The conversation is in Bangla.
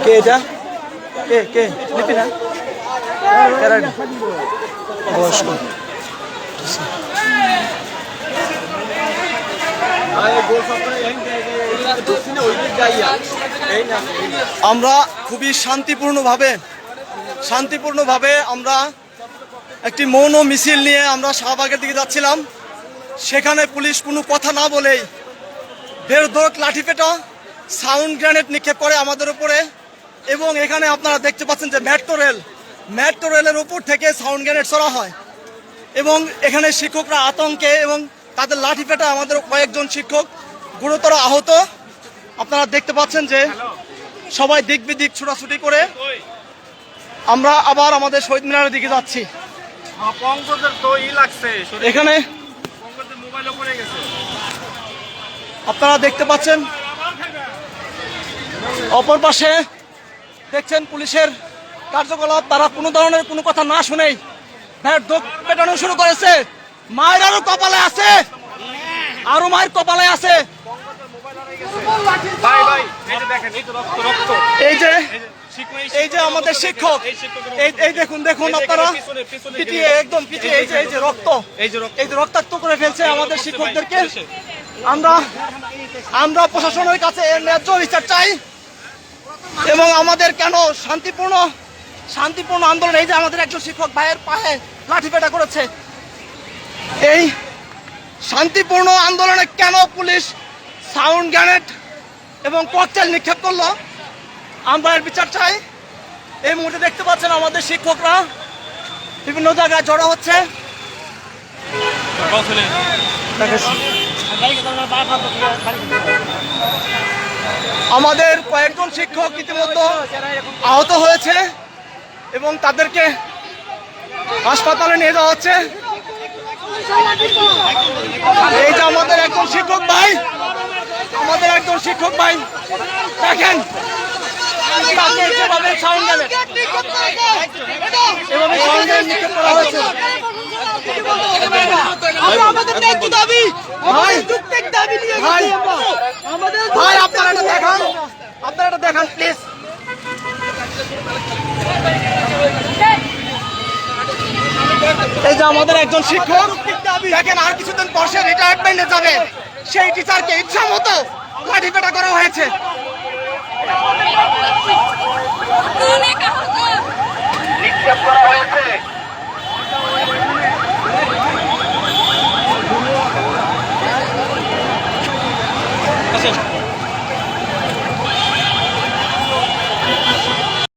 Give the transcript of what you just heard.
কে এটা? কে কে লিপি না বয়স্ক। আমরা খুবই শান্তিপূর্ণভাবে আমরা একটি মৌন মিছিল নিয়ে আমরা শাহবাগের দিকে যাচ্ছিলাম। সেখানে পুলিশ কোনো কথা না বলেই বেধড়ক লাঠিপেটা সাউন্ড গ্রেনেড নিক্ষেপ করে আমাদের উপরে। এবং এখানে আপনারা দেখতে পাচ্ছেন যে মেট্রো রেলের উপর থেকে সাউন্ড গ্রেনেড ছড়া হয় এবং এখানে শিক্ষকরা আতঙ্কে এবং তাদের লাঠিপেটা আমাদের কয়েকজন শিক্ষক গুরুতর আহত। আপনারা দেখতে পাচ্ছেন যে সবাই দিক বিদিক ছোটাছুটি করে আমরা আবার আমাদের শহীদ মিনারের দিকে যাচ্ছি। এখানে আপনারা দেখতে পাচ্ছেন অপর পাশে দেখছেন পুলিশের কার্যকলাপ। তারা কোনো ধরনের কোনো কথা না শুনেই পেটানো শুরু করেছে। মায়ের আরো কপালে আছে, আরো মায়ের কপালে আছে। এই যে আমাদের শিক্ষক, এই দেখুন আপনারা পিটিয়ে একদম পিটিয়ে এই যে রক্ত, এই যে রক্তাক্ত করে ফেলছে আমাদের শিক্ষকদেরকে। আমরা প্রশাসনের কাছে এর ন্যায্য বিচার চাই এবং আমাদের কেন শান্তিপূর্ণ আন্দোলন। এই যে আমাদের একজন শিক্ষক ভাইয়ের পায়ে লাঠিপেটা করেছে, এই শান্তিপূর্ণ আন্দোলনে কেন পুলিশ সাউন্ড গ্রেনেড এবং ককটেল নিক্ষেপ করলো, আমরা এর বিচার চাই। এই মুহূর্তে দেখতে পাচ্ছেন আমাদের শিক্ষকরা বিভিন্ন জায়গায় জড়ো হচ্ছে। আমাদের কয়েকজন শিক্ষক ইতিমধ্যে আহত হয়েছে এবং তাদেরকে হাসপাতালে নিয়ে যাওয়া হচ্ছে। এই যে আমাদের একজন শিক্ষক ভাই দেখেন যেভাবে সাউন্ড গ্রেনেড নিক্ষেপ করা হয়েছে। ভাই আপনারা এটা দেখান প্লিজ। এই যে আমাদের একজন শিক্ষক দেখেন আর কিছুদিন পর সে রিটায়ারমেন্টে যাবে, সেই টিচারকে ইচ্ছা মতো লাঠিপেটা করা হয়েছে।